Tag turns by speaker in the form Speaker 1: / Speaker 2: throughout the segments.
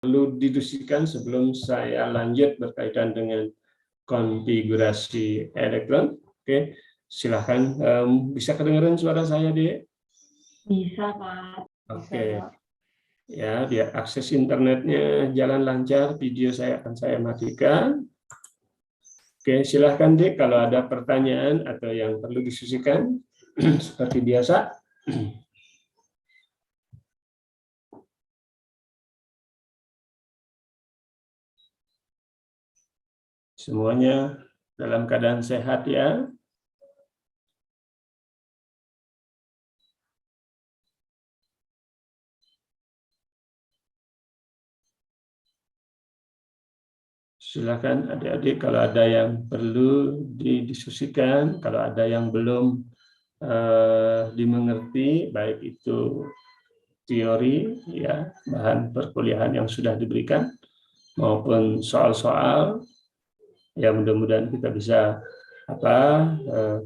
Speaker 1: perlu didiskusikan sebelum saya lanjut berkaitan dengan konfigurasi elektron? Oke, silahkan. Bisa kedengaran suara saya, Dek?
Speaker 2: Bisa, Pak.
Speaker 1: Oke. Ya, biar akses internetnya jalan lancar, video saya akan saya matikan. Oke, silahkan, Dek, kalau ada pertanyaan atau yang perlu diskusikan, seperti biasa. Semuanya dalam keadaan sehat ya. Silakan adik-adik kalau ada yang perlu didiskusikan, kalau ada yang belum dimengerti, baik itu teori ya, bahan perkuliahan yang sudah diberikan maupun soal-soal, ya mudah-mudahan kita bisa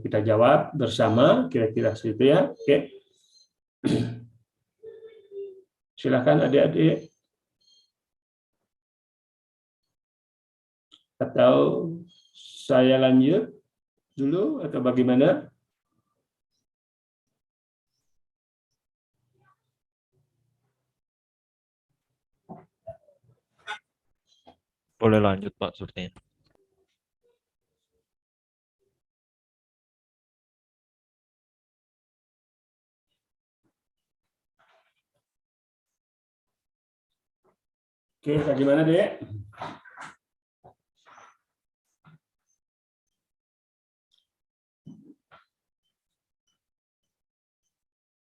Speaker 1: kita jawab bersama, kira-kira seperti itu ya. Oke. Silakan adik-adik. Atau saya lanjut dulu atau bagaimana?
Speaker 3: Boleh lanjut, Pak, sepertinya.
Speaker 1: Oke, bagaimana, Dek?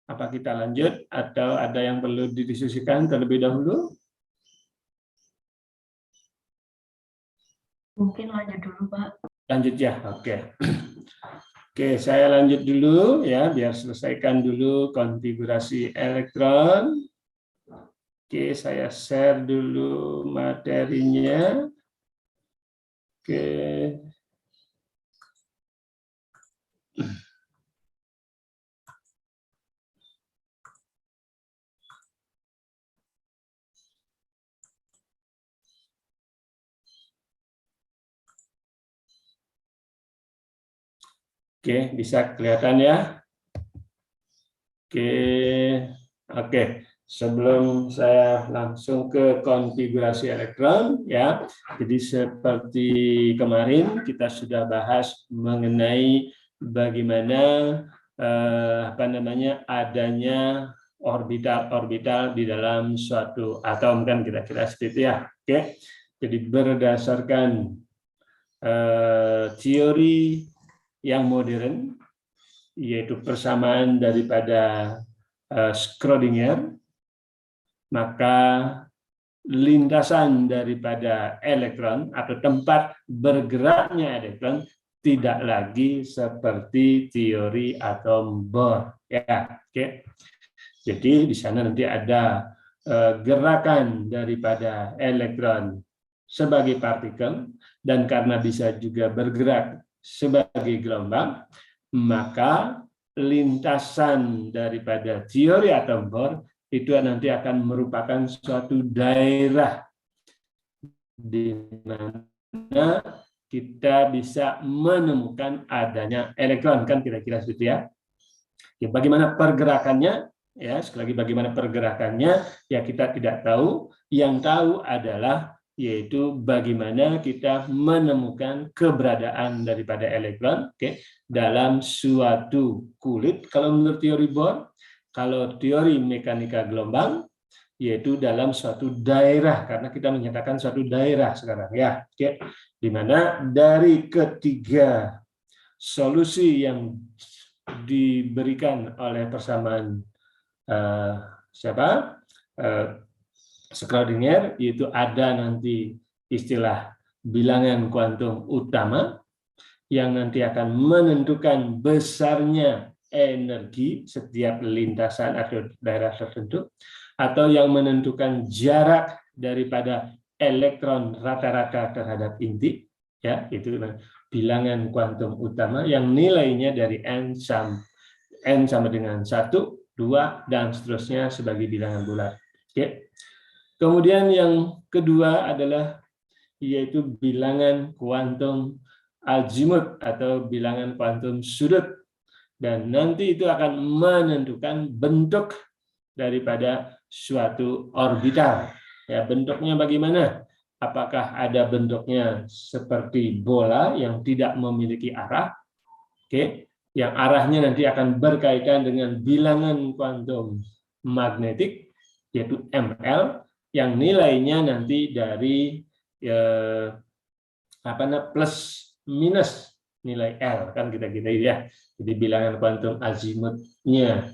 Speaker 1: Apa kita lanjut atau ada yang perlu didiskusikan terlebih dahulu?
Speaker 2: Mungkin lanjut dulu, Pak.
Speaker 1: Lanjut ya, oke. Oke, saya lanjut dulu ya, biar selesaikan dulu konfigurasi elektron. Oke, saya share dulu materinya. Oke. Oke, bisa kelihatan ya? Oke. Sebelum saya langsung ke konfigurasi elektron ya. Jadi seperti kemarin kita sudah bahas mengenai bagaimana adanya orbital-orbital di dalam suatu atom kan kira-kira seperti itu ya. Oke. Jadi berdasarkan teori yang modern, yaitu persamaan daripada Schrödinger, maka lintasan daripada elektron atau tempat bergeraknya elektron tidak lagi seperti teori atom Bohr. Ya, oke. Jadi di sana nanti ada gerakan daripada elektron sebagai partikel, dan karena bisa juga bergerak sebagai gelombang, maka lintasan daripada teori atom Bohr itu nanti akan merupakan suatu daerah di mana kita bisa menemukan adanya elektron, kan kira-kira seperti ya. Ya, bagaimana pergerakannya? Ya, sekali lagi bagaimana pergerakannya? Ya kita tidak tahu. Yang tahu adalah yaitu bagaimana kita menemukan keberadaan daripada elektron, dalam suatu kulit kalau menurut teori Bohr, kalau teori mekanika gelombang yaitu dalam suatu daerah, karena kita menyatakan suatu daerah sekarang ya, di mana dari ketiga solusi yang diberikan oleh persamaan Schrödinger, yaitu ada nanti istilah bilangan kuantum utama yang nanti akan menentukan besarnya energi setiap lintasan atau daerah tertentu, atau yang menentukan jarak daripada elektron rata-rata terhadap inti, ya itu bilangan kuantum utama yang nilainya dari n sama dengan 1, 2 dan seterusnya sebagai bilangan bulat. Oke. Kemudian yang kedua adalah yaitu bilangan kuantum azimut atau bilangan kuantum sudut, dan nanti itu akan menentukan bentuk daripada suatu orbital. Ya, bentuknya bagaimana? Apakah ada bentuknya seperti bola yang tidak memiliki arah? Oke, yang arahnya nanti akan berkaitan dengan bilangan kuantum magnetik, yaitu ML, yang nilainya nanti dari plus minus nilai L, kan kita ya. Jadi bilangan kuantum azimutnya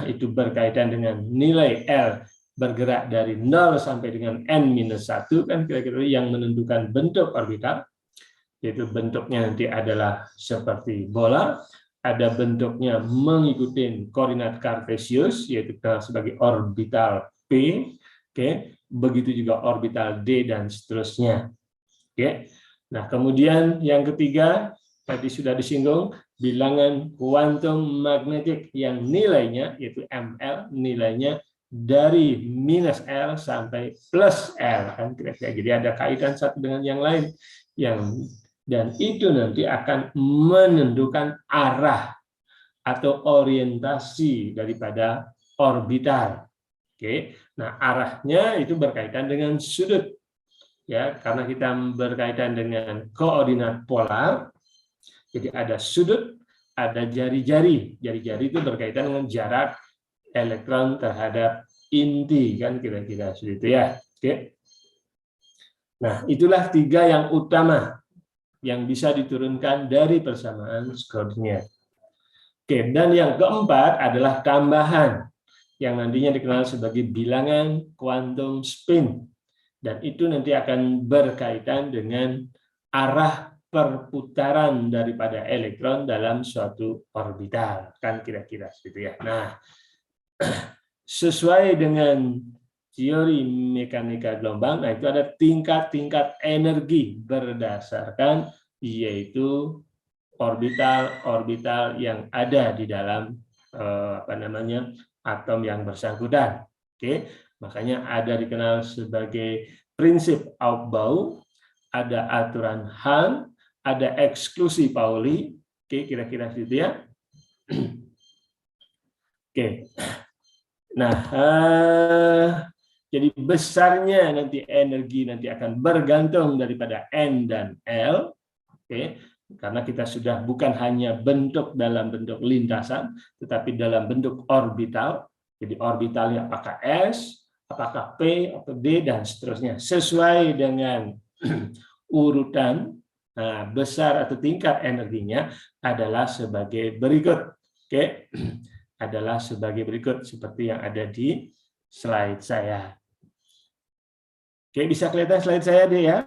Speaker 1: itu berkaitan dengan nilai L bergerak dari 0 sampai dengan N-1, kan kira-kira yang menentukan bentuk orbital, yaitu bentuknya nanti adalah seperti bola, ada bentuknya mengikuti koordinat kartesius, yaitu sebagai orbital P, oke, begitu juga orbital D dan seterusnya. Oke. Nah, kemudian yang ketiga tadi sudah disinggung, bilangan kuantum magnetik yang nilainya yaitu ML, nilainya dari minus L sampai plus L, kan kira-kira. Jadi ada kaitan satu dengan yang lain, dan itu nanti akan menentukan arah atau orientasi daripada orbital. Oke. Nah, arahnya itu berkaitan dengan sudut. Ya, karena kita berkaitan dengan koordinat polar, jadi ada sudut, ada jari-jari. Jari-jari itu berkaitan dengan jarak elektron terhadap inti, kan kira-kira seperti itu ya. Oke. Nah, itulah tiga yang utama yang bisa diturunkan dari persamaan Schrödinger. Oke, dan yang keempat adalah tambahan yang nantinya dikenal sebagai bilangan kuantum spin. Dan itu nanti akan berkaitan dengan arah perputaran daripada elektron dalam suatu orbital, kan kira-kira seperti itu ya. Nah, sesuai dengan teori mekanika gelombang, nah itu ada tingkat-tingkat energi berdasarkan yaitu orbital-orbital yang ada di dalam atom yang bersangkutan. Oke. Makanya ada dikenal sebagai prinsip Aufbau, ada aturan Hahn, ada eksklusi Pauli. Oke, kira-kira gitu ya. Oke. Nah, jadi besarnya nanti energi nanti akan bergantung daripada N dan L. Oke. Karena kita sudah bukan hanya bentuk dalam bentuk lintasan, tetapi dalam bentuk orbital. Jadi orbitalnya apakah S, apakah P atau D dan seterusnya, sesuai dengan urutan besar atau tingkat energinya adalah sebagai berikut. Oke, adalah sebagai berikut seperti yang ada di slide saya. Oke, bisa kelihatan slide saya deh ya.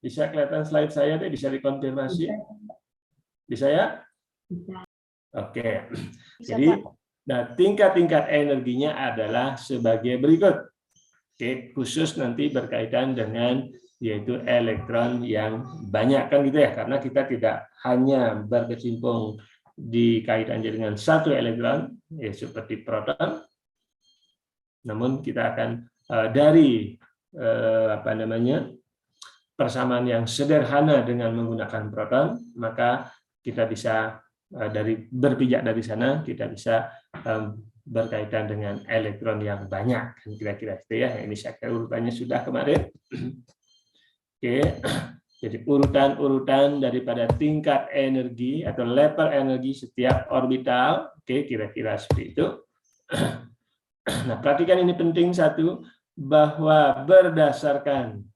Speaker 1: Bisa kelihatan slide saya deh, bisa dikonfirmasi? Bisa ya?
Speaker 2: Bisa.
Speaker 1: Oke.
Speaker 2: Bisa,
Speaker 1: Jadi,
Speaker 2: Pak.
Speaker 1: nah, tingkat-tingkat energinya adalah sebagai berikut. Oke, khusus nanti berkaitan dengan yaitu elektron yang banyak, kan gitu ya, karena kita tidak hanya berkecimpung di kaitannya dengan satu elektron, ya seperti proton, namun kita akan dari persamaan yang sederhana dengan menggunakan proton, maka kita bisa berpijak dari sana, kita bisa berkaitan dengan elektron yang banyak, kira-kira itu ya. Ini saya kira urutannya sudah kemarin. Oke, jadi urutan-urutan daripada tingkat energi atau level energi setiap orbital. Oke, kira-kira seperti itu. Nah, perhatikan ini penting satu, bahwa berdasarkan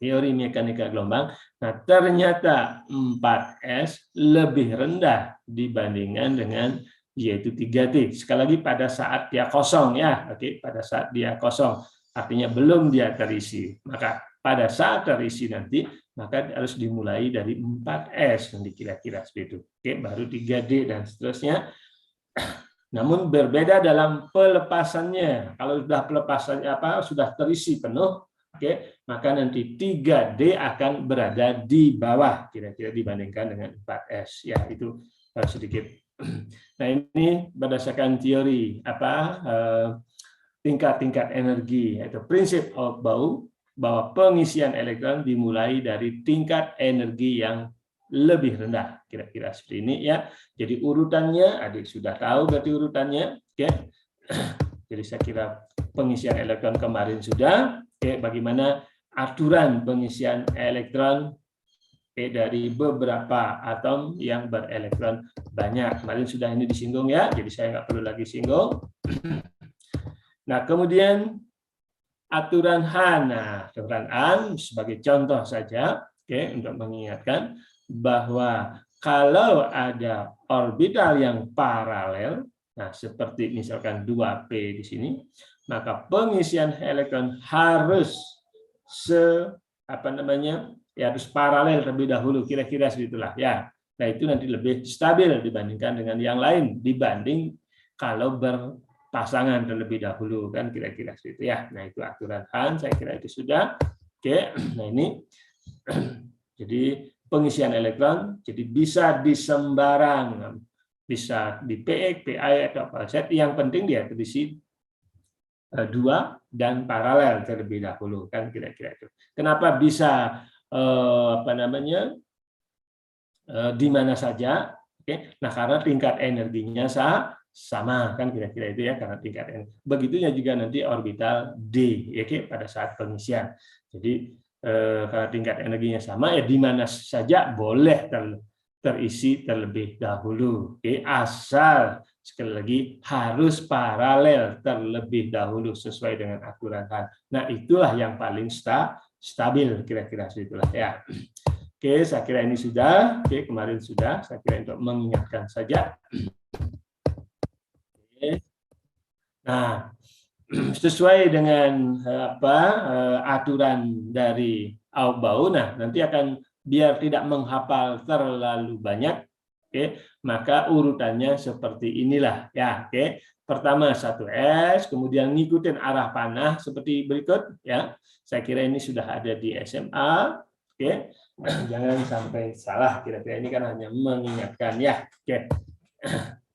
Speaker 1: teori mekanika gelombang, nah ternyata 4S lebih rendah dibandingkan dengan yaitu 3T. Sekali lagi pada saat dia kosong ya, oke, pada saat dia kosong, artinya belum dia terisi. Maka pada saat terisi nanti, maka harus dimulai dari 4S yang kira-kira seperti itu. Oke, baru 3D dan seterusnya. Namun berbeda dalam pelepasannya. Kalau sudah pelepasannya sudah terisi penuh, Oke, maka nanti 3D akan berada di bawah kira-kira dibandingkan dengan 4S. Ya, itu sedikit. Nah, ini berdasarkan teori tingkat-tingkat energi, yaitu prinsip Aufbau, bahwa pengisian elektron dimulai dari tingkat energi yang lebih rendah, kira-kira seperti ini ya. Jadi urutannya, adik sudah tahu berarti urutannya, oke. Jadi saya kira pengisian elektron kemarin sudah. Oke, bagaimana aturan pengisian elektron dari beberapa atom yang berelektron banyak. Kemarin sudah ini disinggung ya, jadi saya nggak perlu lagi singgung. Nah, kemudian aturan Han. Nah, aturan Han sebagai contoh saja, oke, untuk mengingatkan bahwa kalau ada orbital yang paralel, nah seperti misalkan 2p di sini, maka pengisian elektron harus harus paralel terlebih dahulu, kira-kira segitulah ya. Nah, itu nanti lebih stabil dibandingkan dengan yang lain, dibanding kalau berpasangan terlebih dahulu, kan kira-kira segitu ya. Nah, itu aturan Han, saya kira itu sudah. Oke, nah ini jadi pengisian elektron jadi bisa di sembarang, bisa di PX, PI atau apa saja, yang penting dia terisi 2 dan paralel terlebih dahulu, kan kira-kira itu. Kenapa bisa di mana saja? Oke, nah karena tingkat energinya sama, kan kira-kira itu ya, karena tingkat energi. Begitunya juga nanti orbital D, ya, pada saat pengisian. Jadi karena tingkat energinya sama, ya di mana saja boleh terisi terlebih dahulu. Oke, asal sekali lagi harus paralel terlebih dahulu sesuai dengan aturan Han. Nah, itulah yang paling stabil, kira-kira segitulah ya. Oke, saya kira ini sudah. Oke, kemarin sudah. Saya kira untuk mengingatkan saja. Oke. Nah, sesuai dengan aturan dari Aufbau, nah nanti akan biar tidak menghafal terlalu banyak, oke, maka urutannya seperti inilah ya. Oke, pertama 1S, kemudian ngikutin arah panah seperti berikut ya. Saya kira ini sudah ada di SMA. Oke, jangan sampai salah, kira-kira ini kan hanya mengingatkan ya. Oke.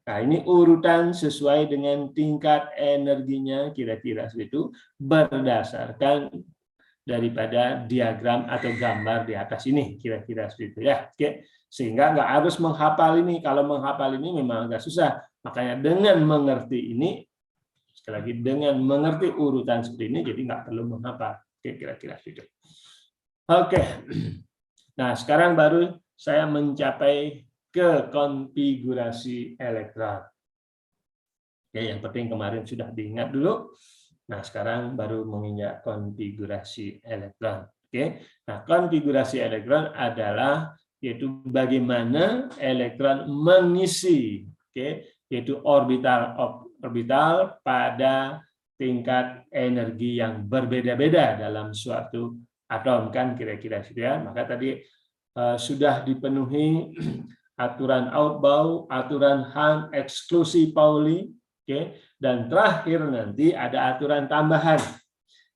Speaker 1: Nah, ini urutan sesuai dengan tingkat energinya, kira-kira segitu, berdasarkan daripada diagram atau gambar di atas ini, kira-kira seperti itu ya. Oke, sehingga nggak harus menghafal ini. Kalau menghafal ini memang agak susah. Makanya dengan mengerti ini, sekali lagi dengan mengerti urutan seperti ini, jadi nggak perlu menghafal. Oke, kira-kira seperti itu. Oke, nah sekarang baru saya mencapai ke konfigurasi elektron. Oke, yang penting kemarin sudah diingat dulu. Nah, sekarang baru menginjak konfigurasi elektron. Oke, nah konfigurasi elektron adalah yaitu bagaimana elektron mengisi, oke, yaitu orbital pada tingkat energi yang berbeda-beda dalam suatu atom, kan kira-kira gitu ya. Maka tadi sudah dipenuhi aturan Aufbau, aturan Han, eksklusi Pauli, oke, dan terakhir nanti ada aturan tambahan,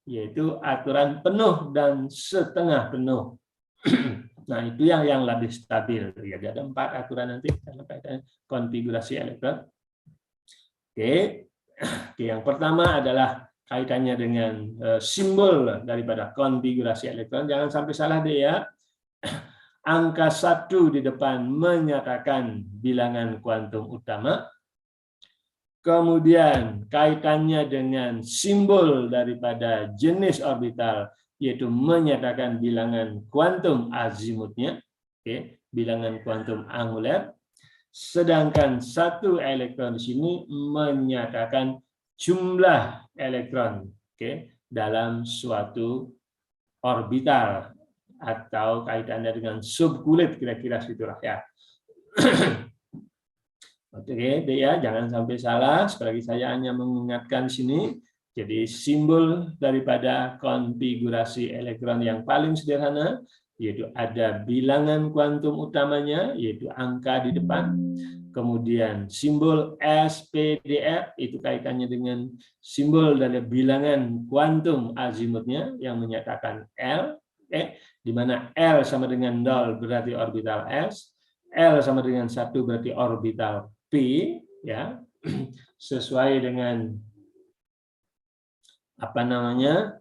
Speaker 1: yaitu aturan penuh dan setengah penuh. Nah, itu yang lebih stabil. Ya, ada 4 aturan nanti konfigurasi elektron. Oke, yang pertama adalah kaitannya dengan simbol daripada konfigurasi elektron. Jangan sampai salah deh ya. Angka 1 di depan menyatakan bilangan kuantum utama. Kemudian kaitannya dengan simbol daripada jenis orbital, yaitu menyatakan bilangan kuantum azimutnya, oke, bilangan kuantum anguler. Sedangkan 1 elektron di sini menyatakan jumlah elektron, oke, dalam suatu orbital atau kaitannya dengan subkulit, kira-kira situlah ya. Oke, ya, jangan sampai salah. Sekali lagi saya hanya mengingatkan sini. Jadi simbol daripada konfigurasi elektron yang paling sederhana, yaitu ada bilangan kuantum utamanya, yaitu angka di depan. Kemudian simbol SPDF itu kaitannya dengan simbol dari bilangan kuantum azimutnya yang menyatakan L, di mana L sama dengan 0 berarti orbital S, L sama dengan 1 berarti orbital P, ya, sesuai dengan apa namanya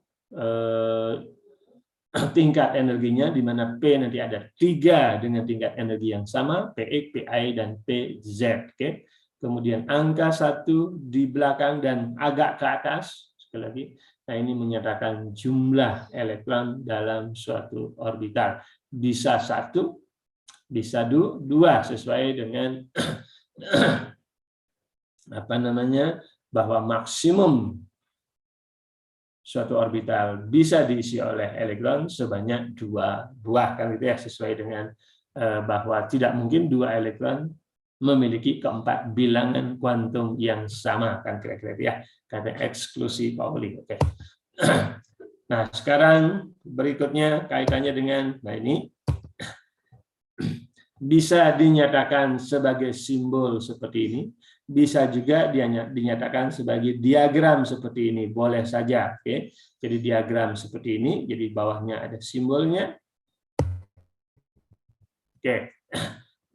Speaker 1: tingkat energinya, di mana P nanti ada 3 dengan tingkat energi yang sama, PX, PI, dan PZ. Oke. Kemudian angka 1 di belakang dan agak ke atas, sekali lagi. Nah, ini menyatakan jumlah elektron dalam suatu orbital. Bisa 1, bisa 2, sesuai dengan apa namanya, bahwa maksimum suatu orbital bisa diisi oleh elektron sebanyak 2 buah, kan gitu ya, sesuai dengan bahwa tidak mungkin 2 elektron memiliki keempat bilangan kuantum yang sama, kan kira-kira ya, karena eksklusi Pauli. Oke. Nah, sekarang berikutnya kaitannya dengan, nah ini bisa dinyatakan sebagai simbol seperti ini, bisa juga dinyatakan sebagai diagram seperti ini, boleh saja. Oke. Jadi diagram seperti ini, jadi bawahnya ada simbolnya. Oke.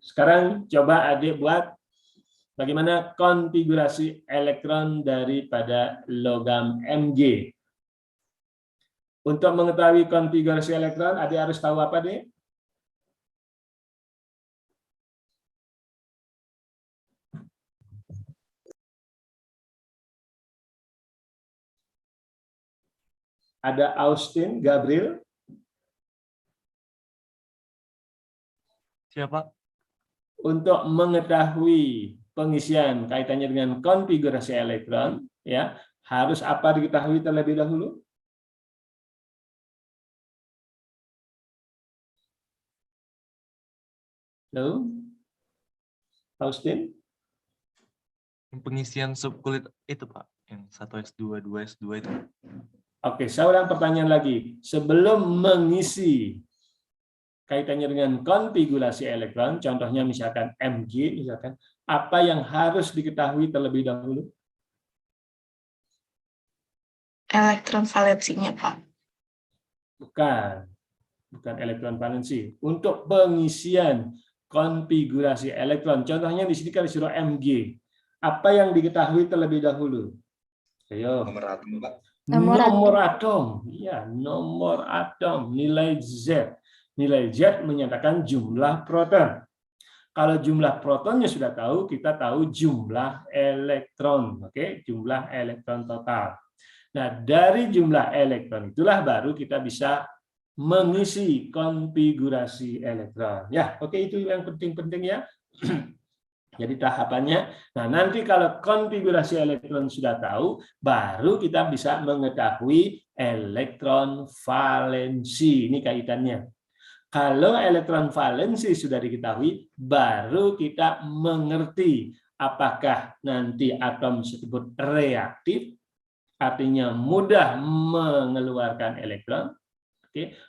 Speaker 1: Sekarang coba adik buat bagaimana konfigurasi elektron daripada logam Mg. Untuk mengetahui konfigurasi elektron, adik harus tahu apa, Dek? Ada Austin, Gabriel.
Speaker 3: Siapa?
Speaker 1: Untuk mengetahui pengisian kaitannya dengan konfigurasi elektron, ya, harus apa diketahui terlebih dahulu? Halo? Austin?
Speaker 3: Pengisian subkulit itu, Pak. Yang 1s2, 2s2 itu.
Speaker 1: Oke, saya ulang pertanyaan lagi. Sebelum mengisi kaitannya dengan konfigurasi elektron, contohnya misalkan Mg, misalkan, apa yang harus diketahui terlebih dahulu?
Speaker 4: Elektron valensinya, Pak.
Speaker 1: Bukan elektron valensi. Untuk pengisian konfigurasi elektron, contohnya di sini kan disuruh Mg. Apa yang diketahui terlebih dahulu? Ayo.
Speaker 5: Nomor atom, Pak.
Speaker 1: Nomor atom. Ya, nomor atom, nilai Z. Nilai Z menyatakan jumlah proton. Kalau jumlah protonnya sudah tahu, kita tahu jumlah elektron. Oke, jumlah elektron total. Nah, dari jumlah elektron itulah baru kita bisa mengisi konfigurasi elektron. Ya, oke, itu yang penting-penting ya. Jadi tahapannya, nah nanti kalau konfigurasi elektron sudah tahu, baru kita bisa mengetahui elektron valensi. Ini kaitannya. Kalau elektron valensi sudah diketahui, baru kita mengerti apakah nanti atom tersebut reaktif, artinya mudah mengeluarkan elektron,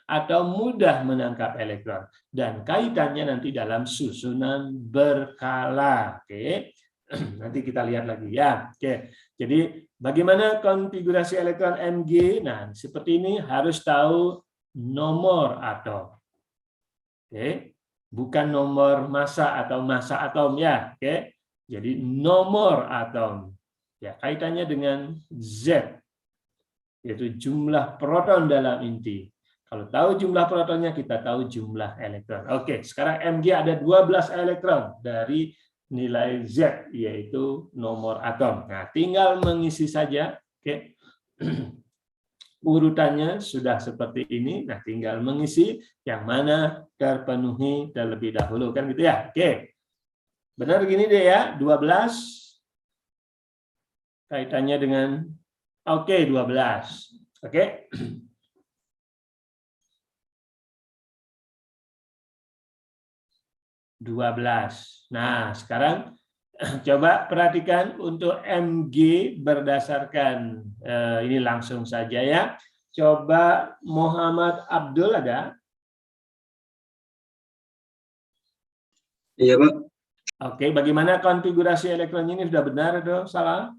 Speaker 1: atau mudah menangkap elektron, dan kaitannya nanti dalam susunan berkala. Nanti kita lihat lagi ya. Jadi bagaimana konfigurasi elektron Mg? Nah, seperti ini harus tahu nomor atom. Bukan nomor massa atau massa atom ya. Jadi nomor atom. Ya, kaitannya dengan Z, yaitu jumlah proton dalam inti. Kalau tahu jumlah protonnya, kita tahu jumlah elektron. Oke, sekarang Mg ada 12 elektron dari nilai Z, yaitu nomor atom. Nah, tinggal mengisi saja. Oke. Urutannya sudah seperti ini. Nah, tinggal mengisi yang mana terpenuhi terlebih dahulu. Kan gitu ya? Oke. Benar gini deh ya, 12. Kaitannya dengan, oke, 12. Oke. Nah, sekarang coba perhatikan untuk Mg berdasarkan ini langsung saja ya. Coba Muhammad Abdul ada?
Speaker 5: Iya, Pak.
Speaker 1: Oke, bagaimana konfigurasi elektronnya ini, sudah benar atau salah?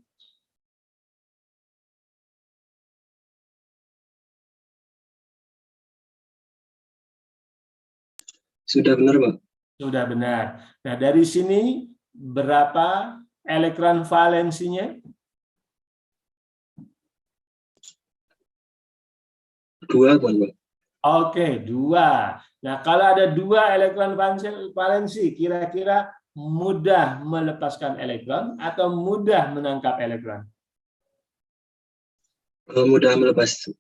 Speaker 5: Sudah benar, Pak.
Speaker 1: Sudah benar. Nah, dari sini berapa elektron valensinya?
Speaker 5: 2, Pak.
Speaker 1: Oke, 2. Nah, kalau ada 2 elektron valensi, kira-kira mudah melepaskan elektron atau mudah menangkap elektron?
Speaker 5: Mudah melepas.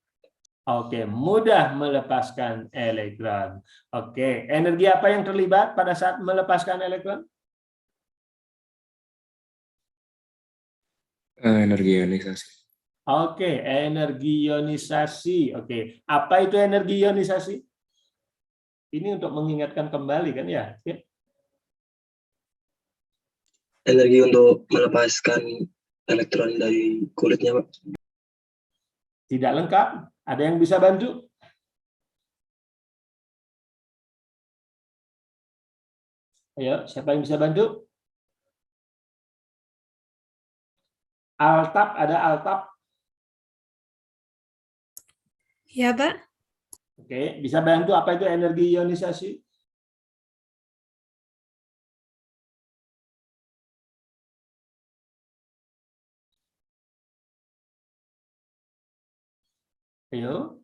Speaker 1: Oke, mudah melepaskan elektron. Oke, energi apa yang terlibat pada saat melepaskan elektron?
Speaker 6: Energi ionisasi.
Speaker 1: Oke, energi ionisasi. Oke, apa itu energi ionisasi? Ini untuk mengingatkan kembali kan ya? Oke.
Speaker 5: Energi untuk melepaskan elektron dari kulitnya, Pak.
Speaker 1: Tidak lengkap. Ada yang bisa bantu? Ayo, siapa yang bisa bantu? Altap, ada altap?
Speaker 7: Ya, Pak.
Speaker 1: Oke, bisa bantu apa itu energi ionisasi? Ayo.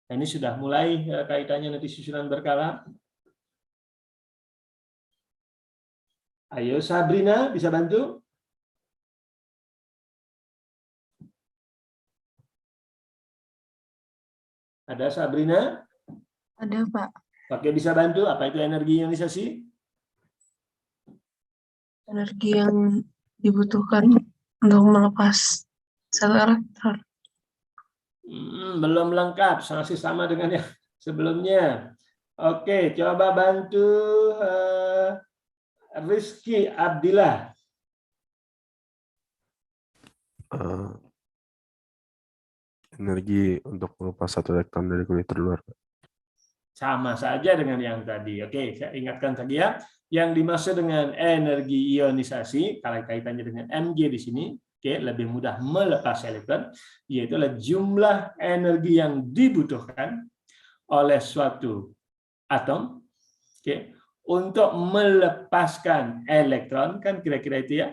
Speaker 1: Ini sudah mulai kaitannya nanti susunan berkala. Ayo Sabrina, bisa bantu? Ada Sabrina?
Speaker 4: Ada, Pak.
Speaker 1: Oke, bisa bantu apa itu energi ionisasi?
Speaker 4: Energi yang dibutuhkan untuk melepas sel elektron.
Speaker 1: Belum lengkap, masih sama dengan yang sebelumnya. Oke, coba bantu Rizky Abdillah.
Speaker 8: Energi untuk melepas 1 elektron dari kulit terluar.
Speaker 1: Sama saja dengan yang tadi. Oke, saya ingatkan lagi ya. Yang dimaksud dengan energi ionisasi, kalau kaitannya dengan Mg di sini, oke, lebih mudah melepas elektron, yaitu jumlah energi yang dibutuhkan oleh suatu atom, oke, untuk melepaskan elektron, kan kira-kira itu ya,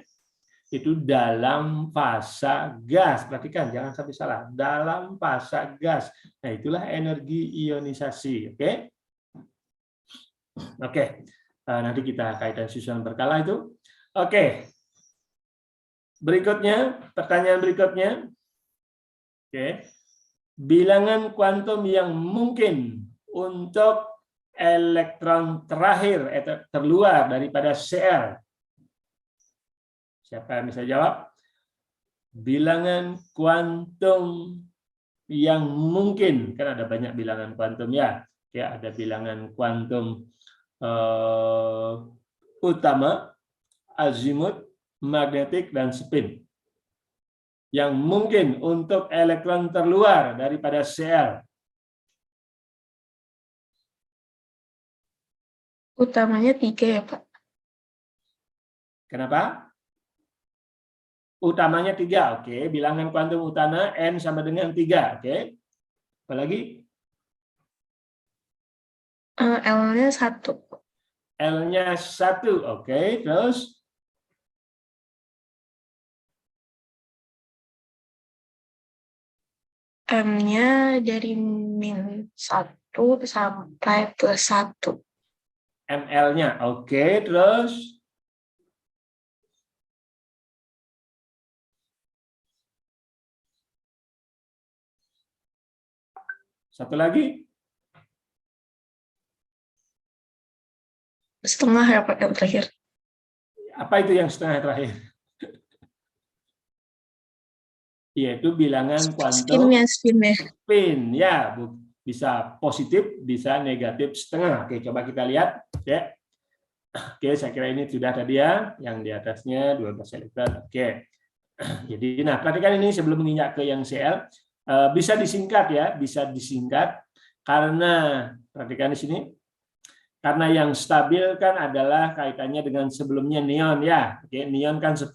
Speaker 1: itu dalam fasa gas. Perhatikan, jangan sampai salah. Dalam fasa gas. Nah, itulah energi ionisasi. Oke? Oke. Nanti kita kaitan susunan berkala itu. Oke. Berikutnya, pertanyaan berikutnya. Oke. Bilangan kuantum yang mungkin untuk elektron terakhir atau terluar daripada Cl. Siapa yang bisa jawab? Bilangan kuantum yang mungkin, kan ada banyak bilangan kuantum ya. Ya, ada bilangan kuantum utama, azimut, magnetik, dan spin. Yang mungkin untuk elektron terluar daripada Cl.
Speaker 4: Utamanya 3 ya, Pak.
Speaker 1: Kenapa? Utamanya 3, oke. Bilangan kuantum utama N sama dengan 3, oke. Apalagi?
Speaker 4: L-nya 1.
Speaker 1: L-nya 1, oke. Terus?
Speaker 4: M-nya dari -1 sampai +1.
Speaker 1: ML-nya, oke. Terus? Satu lagi?
Speaker 4: Setengah ya, Pak, yang terakhir.
Speaker 1: Apa itu yang setengah terakhir? Yaitu bilangan kuantum spin. Ya, bisa positif, bisa negatif setengah. Oke, coba kita lihat. Ya. Oke, saya kira ini sudah tadi ya. Yang di atasnya 12 elektron. Oke. Jadi, nah, perhatikan ini sebelum menginjak ke yang Cl. Bisa disingkat ya, bisa disingkat. Karena, perhatikan di sini. Karena yang stabil kan adalah kaitannya dengan sebelumnya neon ya. Oke, neon kan 10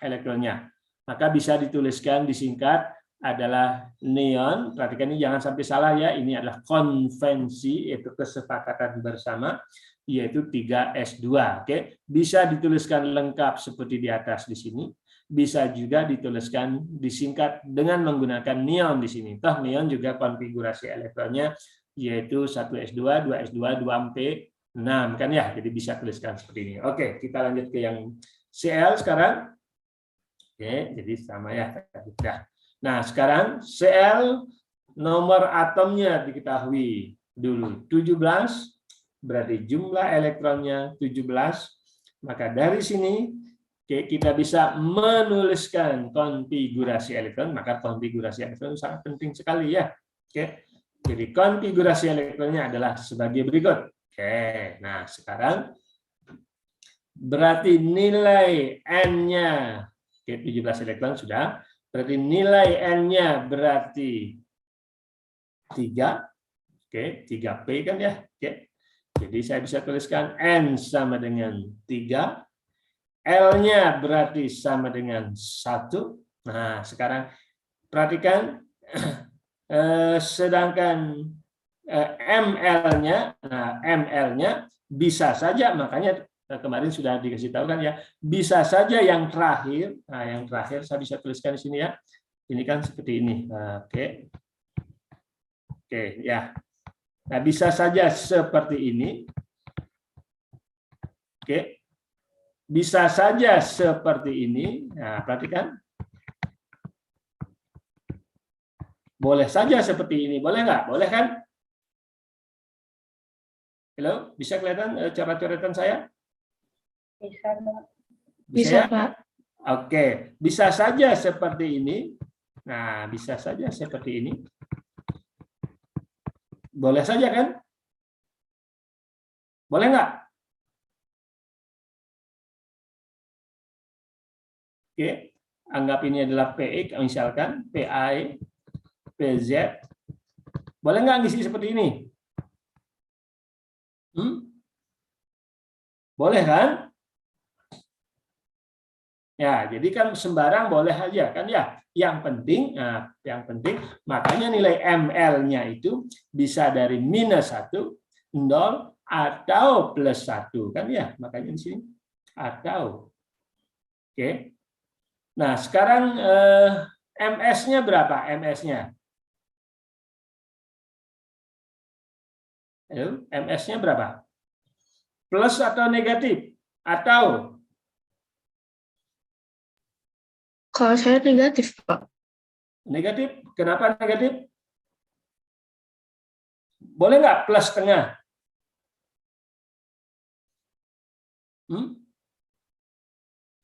Speaker 1: elektronnya. Maka bisa dituliskan disingkat adalah neon. Perhatikan ini jangan sampai salah ya. Ini adalah konvensi, yaitu kesepakatan bersama, yaitu 3s2. Oke, bisa dituliskan lengkap seperti di atas di sini. Bisa juga dituliskan disingkat dengan menggunakan neon di sini. Toh neon juga konfigurasi elektronnya yaitu 1s2, 2s2, 2p6 kan ya. Jadi bisa tuliskan seperti ini. Oke, kita lanjut ke yang Cl sekarang. Oke, jadi sama ya. Nah, sekarang Cl nomor atomnya diketahui dulu 17, berarti jumlah elektronnya 17. Maka dari sini kita bisa menuliskan konfigurasi elektron. Maka konfigurasi elektron sangat penting sekali ya. Oke. Jadi konfigurasi elektronnya adalah sebagai berikut. Oke, nah sekarang berarti nilai N-nya, oke, 17 elektron sudah, berarti nilai N-nya berarti 3, oke, 3P kan ya. Oke. Jadi saya bisa tuliskan N sama dengan 3, L-nya berarti sama dengan 1. Nah, sekarang perhatikan, sedangkan ML-nya, nah ML-nya bisa saja, makanya kemarin sudah dikasih tahu kan ya, bisa saja yang terakhir. Nah, yang terakhir saya bisa tuliskan di sini ya. Ini kan seperti ini. Nah, oke, ya. Nah, bisa saja seperti ini. Oke. Bisa saja seperti ini. Nah, perhatikan. Boleh saja seperti ini, boleh nggak? Boleh kan? Halo, bisa kelihatan coret-coretan saya?
Speaker 2: Bisa, Pak.
Speaker 4: Bisa,
Speaker 1: ya?
Speaker 4: Pak.
Speaker 1: Oke, bisa saja seperti ini. Nah, bisa saja seperti ini. Boleh saja kan? Boleh nggak? Oke, anggap ini adalah PX, misalkan PI. PZ, boleh nggak ngisi seperti ini? Boleh kan? Ya, jadi kan sembarang boleh aja kan ya. Yang penting, makanya nilai ML-nya itu bisa dari -1, 0 atau +1 kan ya. Makanya di sini atau. Oke. Nah, sekarang MS-nya berapa? MS-nya? MS-nya berapa? Plus atau negatif? Atau?
Speaker 4: Kalau saya negatif, Pak.
Speaker 1: Negatif. Kenapa negatif? Boleh nggak plus setengah?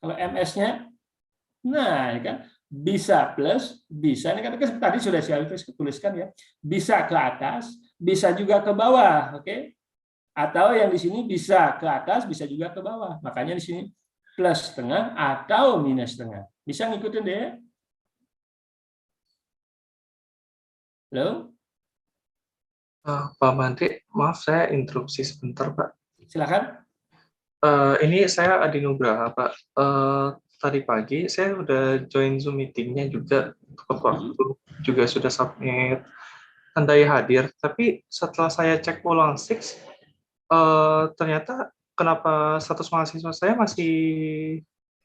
Speaker 1: Kalau MS-nya? Nah, ini kan bisa plus, bisa. Ini kan tadi sudah saya tuliskan ya. Bisa ke atas, bisa juga ke bawah, oke? Atau yang di sini bisa ke atas, bisa juga ke bawah. Makanya di sini plus setengah atau minus setengah. Bisa ngikutin deh. Halo?
Speaker 3: Pak Mantri, maaf saya interupsi sebentar, Pak.
Speaker 1: Silakan.
Speaker 3: Ini saya Adi Nugraha, Pak. Tadi pagi saya udah join Zoom meeting-nya juga, tepat waktu, juga sudah submit tandai hadir. Tapi setelah saya cek ulang ternyata kenapa status mahasiswa saya masih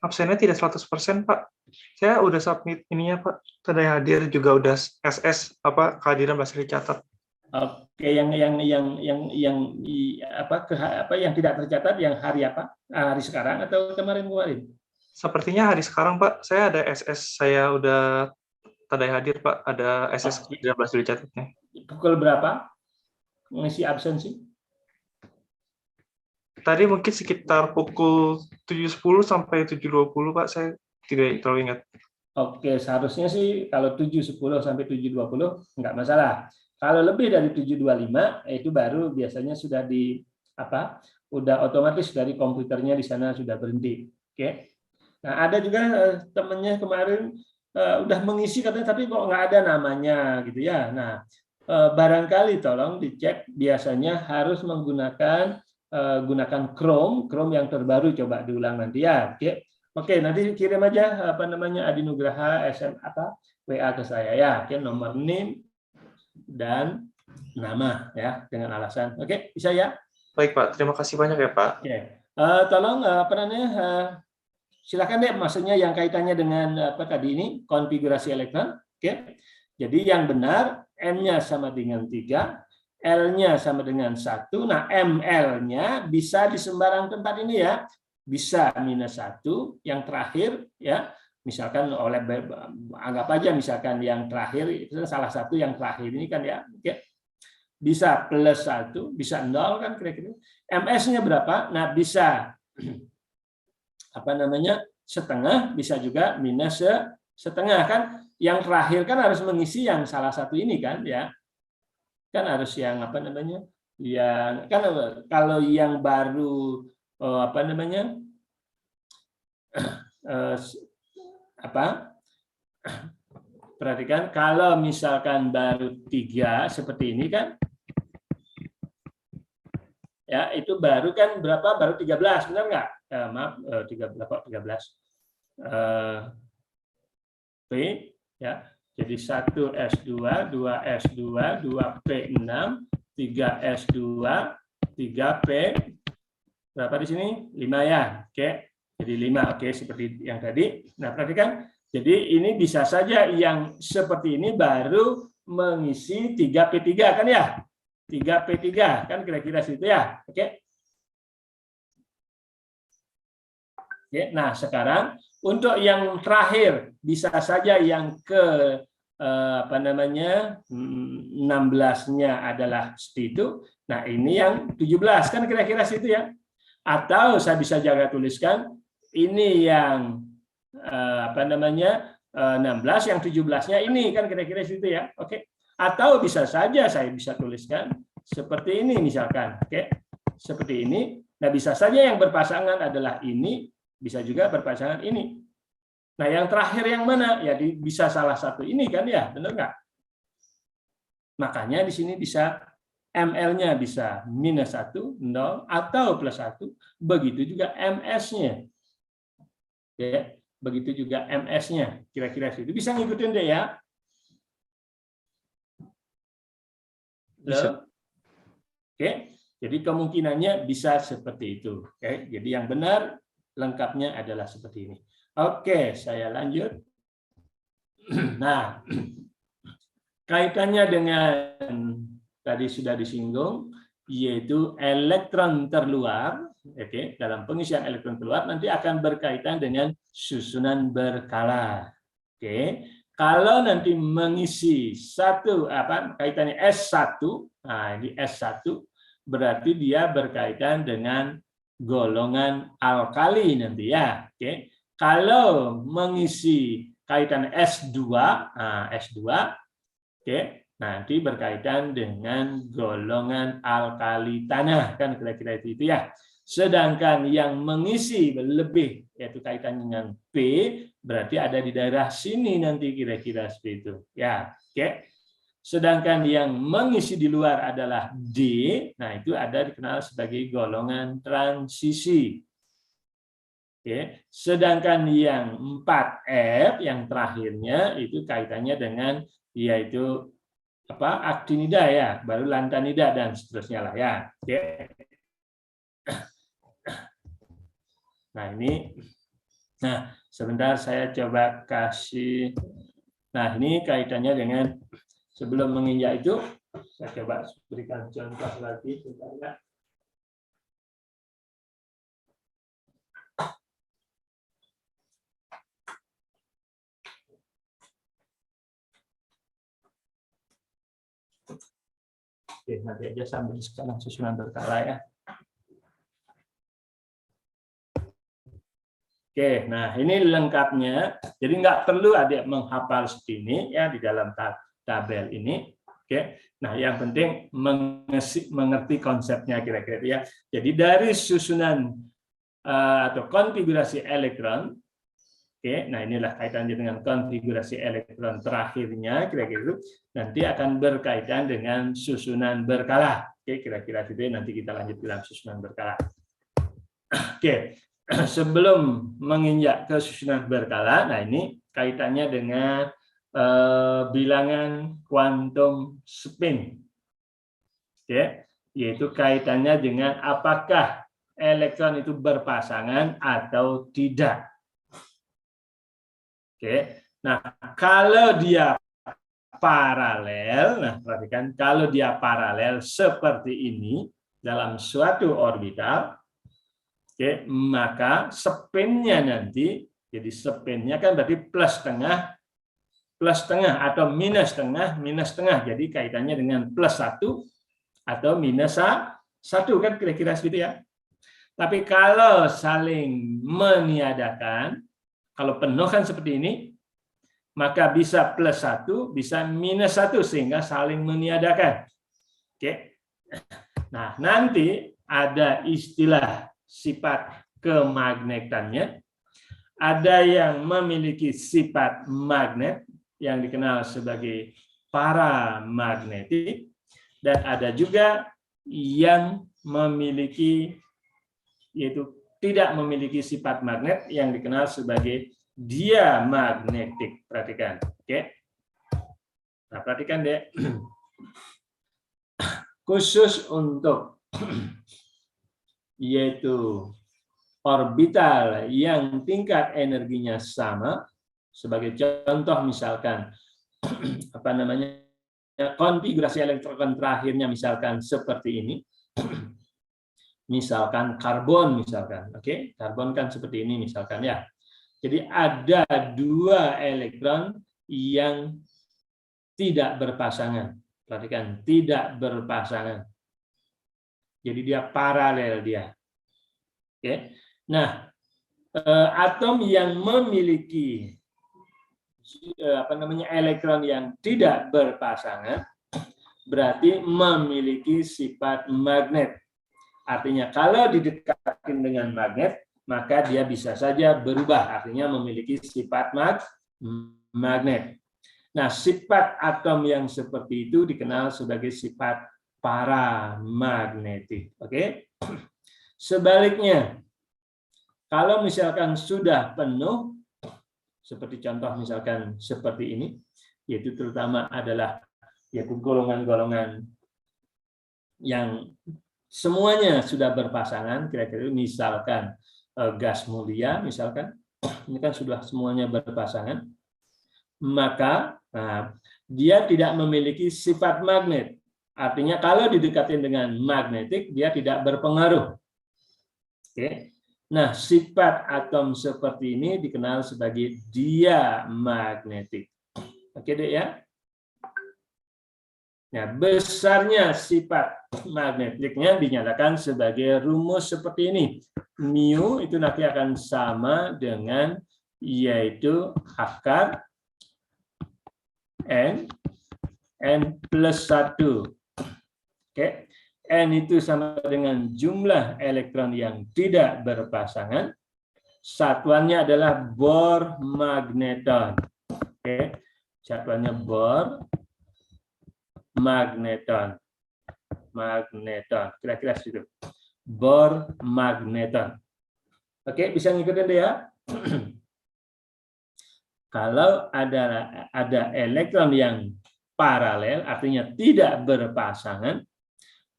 Speaker 3: absennya tidak 100%, Pak. Saya udah submit ininya, Pak, tandai hadir, juga udah SS kehadiran masih dicatat.
Speaker 1: Oke, yang tidak tercatat yang hari apa? Hari sekarang atau kemarin?
Speaker 3: Sepertinya hari sekarang, Pak. Saya ada SS, saya udah tandai hadir, Pak. Ada SS kehadiran masih dicatatnya.
Speaker 1: Pukul berapa mengisi absensi?
Speaker 3: Tadi mungkin sekitar pukul 7.10 sampai 7.20, Pak. Saya tidak terlalu ingat.
Speaker 1: Oke, seharusnya sih kalau 7.10 sampai 7.20 nggak masalah. Kalau lebih dari 7.25 itu baru biasanya sudah udah otomatis dari komputernya di sana sudah berhenti. Oke. Nah, ada juga temennya kemarin udah mengisi katanya tapi kok nggak ada namanya gitu ya. Nah, barangkali tolong dicek, biasanya harus menggunakan gunakan Chrome yang terbaru, coba diulang nanti ya. Oke, nanti kirim aja Adi Nugraha WA ke saya ya. Oke, nomor NIM dan nama ya dengan alasan. Oke, bisa ya?
Speaker 3: Baik Pak, terima kasih banyak ya Pak.
Speaker 1: Oke. Tolong silakan deh, maksudnya yang kaitannya dengan tadi ini konfigurasi elektron. Oke. Jadi yang benar M-nya sama dengan 3, L-nya sama dengan 1. Nah, ML-nya bisa di sembarang tempat ini ya. Bisa -1 yang terakhir ya. Misalkan anggap aja misalkan yang terakhir itu salah satu yang terakhir ini kan ya. Oke. Bisa +1, bisa 0 kan kira-kira. MS-nya berapa? Nah, bisa setengah, bisa juga -setengah kan. Yang terakhir kan harus mengisi yang salah satu ini kan ya. Kan harus yang yang kan kalau yang baru perhatikan kalau misalkan baru 3 seperti ini kan ya, itu baru kan berapa? Baru 13, benar nggak? Maaf, 13. P ya. Jadi 1 S2, 2 S2, 2 P6, 3 S2, 3 P berapa di sini? 5 ya. Oke. Jadi 5, oke, seperti yang tadi. Nah, perhatikan. Jadi ini bisa saja yang seperti ini baru mengisi 3P3 kan ya? 3P3 kan kira-kira situ ya. Oke. Oke, nah sekarang untuk yang terakhir bisa saja yang ke 16-nya adalah seperti itu. Nah, ini yang 17 kan kira-kira situ ya. Atau saya bisa jaga tuliskan ini yang 16, yang 17-nya ini kan kira-kira situ ya. Oke. Atau bisa saja saya bisa tuliskan seperti ini misalkan. Oke. Seperti ini. Nah, bisa saja yang berpasangan adalah ini, bisa juga berpasangan ini. Nah, yang terakhir yang mana? Ya bisa salah satu ini kan ya, benar nggak? Makanya di sini bisa ML-nya bisa -1, 0, atau +1. Begitu juga MS-nya. Ya, begitu juga MS-nya. Kira-kira situ. Bisa ngikutin deh ya.
Speaker 3: Bisa.
Speaker 1: Oke. Jadi kemungkinannya bisa seperti itu. Oke. Jadi yang benar lengkapnya adalah seperti ini. Oke, saya lanjut. Nah, kaitannya dengan tadi sudah disinggung, yaitu elektron terluar. Oke, dalam pengisian elektron terluar nanti akan berkaitan dengan susunan berkala. Oke, kalau nanti mengisi kaitannya S1, nah ini S1 berarti dia berkaitan dengan golongan alkali nanti ya. Oke. Kalau mengisi kaitan S2, S2, oke, nanti berkaitan dengan golongan alkali tanah kan kira-kira itu ya. Sedangkan yang mengisi lebih yaitu kaitan dengan P berarti ada di daerah sini nanti kira-kira seperti itu ya. Oke. Sedangkan yang mengisi di luar adalah D, nah itu ada dikenal sebagai golongan transisi. Oke. Sedangkan yang 4F yang terakhirnya itu kaitannya dengan yaitu aktinida ya, baru lantanida dan seterusnya lah ya. Oke. Nah, sebentar saya coba kasih. Nah, ini kaitannya dengan sebelum menginjak itu saya coba berikan contoh lagi sebentar ya. Oke, nanti aja sambil sekarang susunan berkala ya. Oke, nah ini lengkapnya. Jadi nggak perlu adik menghafal seperti ini ya di dalam tabel ini. Oke, nah yang penting mengerti konsepnya kira-kira ya. Jadi dari susunan atau konfigurasi elektron. Oke, nah inilah kaitannya dengan konfigurasi elektron terakhirnya kira-kira itu nanti akan berkaitan dengan susunan berkala. Oke. Oke, kira-kira itu nanti kita lanjut dalam susunan berkala. Oke, sebelum menginjak ke susunan berkala, nah ini kaitannya dengan bilangan kuantum spin. Oke, yaitu kaitannya dengan apakah elektron itu berpasangan atau tidak. Oke, nah kalau dia paralel, nah perhatikan, kalau dia paralel seperti ini dalam suatu orbital, oke, maka spinnya nanti, jadi spinnya kan berarti plus tengah atau minus tengah, jadi kaitannya dengan plus 1 atau minus 1 kan kira-kira segitu ya. Tapi kalau saling meniadakan, kalau penuh kan seperti ini, maka bisa plus 1, bisa minus 1 sehingga saling meniadakan. Oke. Nah, nanti ada istilah sifat kemagnetannya. Ada yang memiliki sifat magnet yang dikenal sebagai paramagnetik, dan ada juga yang memiliki, yaitu tidak memiliki sifat magnet yang dikenal sebagai diamagnetik. Perhatikan, oke? Nah, perhatikan deh. Khusus untuk yaitu orbital yang tingkat energinya sama, sebagai contoh misalkan apa namanya, konfigurasi elektron terakhirnya misalkan seperti ini. Misalkan karbon misalkan, oke? Karbon kan seperti ini misalkan ya. Jadi ada 2 elektron yang tidak berpasangan. Perhatikan, tidak berpasangan. Jadi dia paralel dia. Oke. Nah, atom yang memiliki apa namanya, elektron yang tidak berpasangan berarti memiliki sifat magnet. Artinya kalau didekatkan dengan magnet, maka dia bisa saja berubah, artinya memiliki sifat magnet. Nah, sifat atom yang seperti itu dikenal sebagai sifat paramagnetik. Oke. Sebaliknya, kalau misalkan sudah penuh, seperti contoh misalkan seperti ini, yaitu terutama adalah yaitu golongan-golongan yang semuanya sudah berpasangan, kira-kira misalkan gas mulia, misalkan ini kan sudah semuanya berpasangan, maka dia tidak memiliki sifat magnet. Artinya kalau didekatin dengan magnetik, dia tidak berpengaruh. Oke. Nah, sifat atom seperti ini dikenal sebagai diamagnetik. Oke, Dek ya. Nah, besarnya sifat magnetiknya dinyatakan sebagai rumus seperti ini. Mu itu nanti akan sama dengan yaitu akar N plus 1. Oke. N itu sama dengan jumlah elektron yang tidak berpasangan. Satuannya adalah Bohr magneton. Oke. Satuannya Bohr magneton. Magneton. Kira-kira situ. Bohr magneton. Oke, bisa ngikutin deh ya. Kalau ada elektron yang paralel, artinya tidak berpasangan,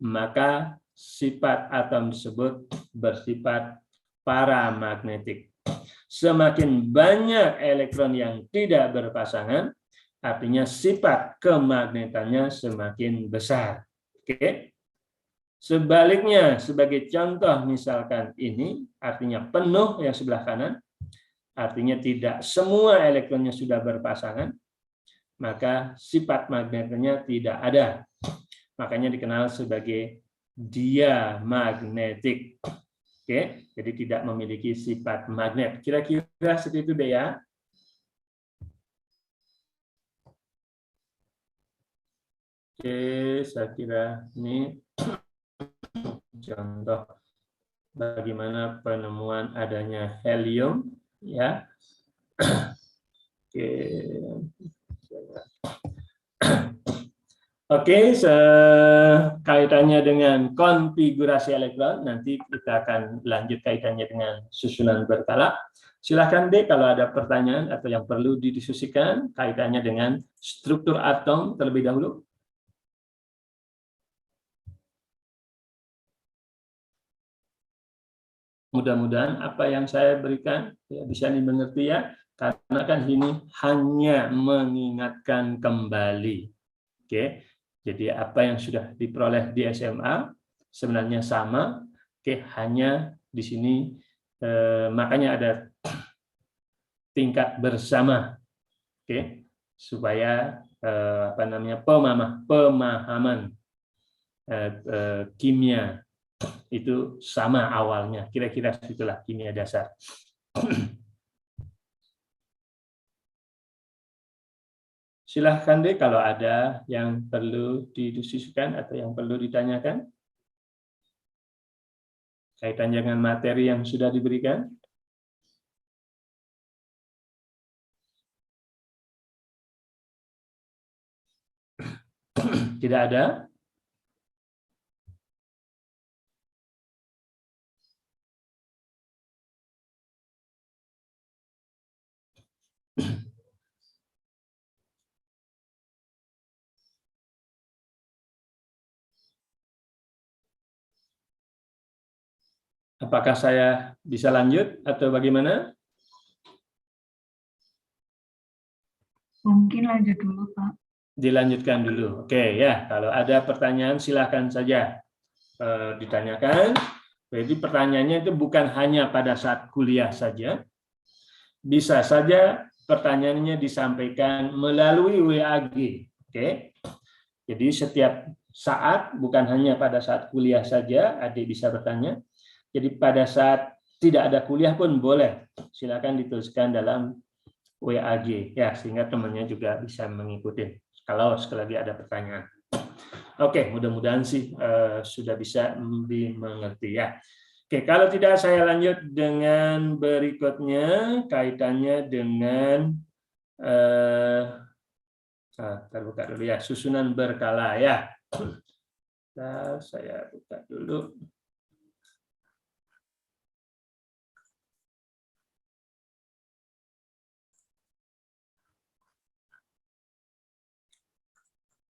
Speaker 1: maka sifat atom tersebut bersifat paramagnetik. Semakin banyak elektron yang tidak berpasangan, artinya sifat kemagnetannya semakin besar. Oke. Sebaliknya, sebagai contoh misalkan ini, artinya penuh yang sebelah kanan, artinya tidak semua elektronnya sudah berpasangan, maka sifat magnetnya tidak ada. Makanya dikenal sebagai diamagnetik. Oke, jadi tidak memiliki sifat magnet. Kira-kira seperti itu deh ya. Oke, saya kira ini contoh bagaimana penemuan adanya helium ya. Oke. Oke, kaitannya dengan konfigurasi elektron, nanti kita akan lanjut kaitannya dengan susunan berkala. Silakan D kalau ada pertanyaan atau yang perlu didiskusikan kaitannya dengan struktur atom terlebih dahulu. Mudah-mudahan apa yang saya berikan ya, bisa dimengerti ya, karena kan ini hanya mengingatkan kembali. Oke. Jadi apa yang sudah diperoleh di SMA sebenarnya sama, oke, hanya di sini makanya ada tingkat bersama, oke, supaya apa namanya pemahaman kimia itu sama awalnya, kira-kira situlah kimia dasar. Silahkan deh kalau ada yang perlu didiskusikan atau yang perlu ditanyakan kaitan dengan materi yang sudah diberikan. Tidak ada? Apakah saya bisa lanjut atau bagaimana?
Speaker 2: Mungkin lanjut dulu, Pak.
Speaker 1: Dilanjutkan dulu. Oke ya, kalau ada pertanyaan silakan saja ditanyakan. Jadi pertanyaannya itu bukan hanya pada saat kuliah saja. Bisa saja pertanyaannya disampaikan melalui WAG. Oke. Jadi setiap saat, bukan hanya pada saat kuliah saja, adik bisa bertanya. Jadi pada saat tidak ada kuliah pun boleh. Silakan dituliskan dalam WAG ya, sehingga temannya juga bisa mengikuti kalau sekali lagi ada pertanyaan. Oke, mudah-mudahan sih sudah bisa dimengerti ya. Oke, kalau tidak saya lanjut dengan berikutnya kaitannya dengan terbuka dulu ya, susunan berkala ya. Nah, saya buka dulu.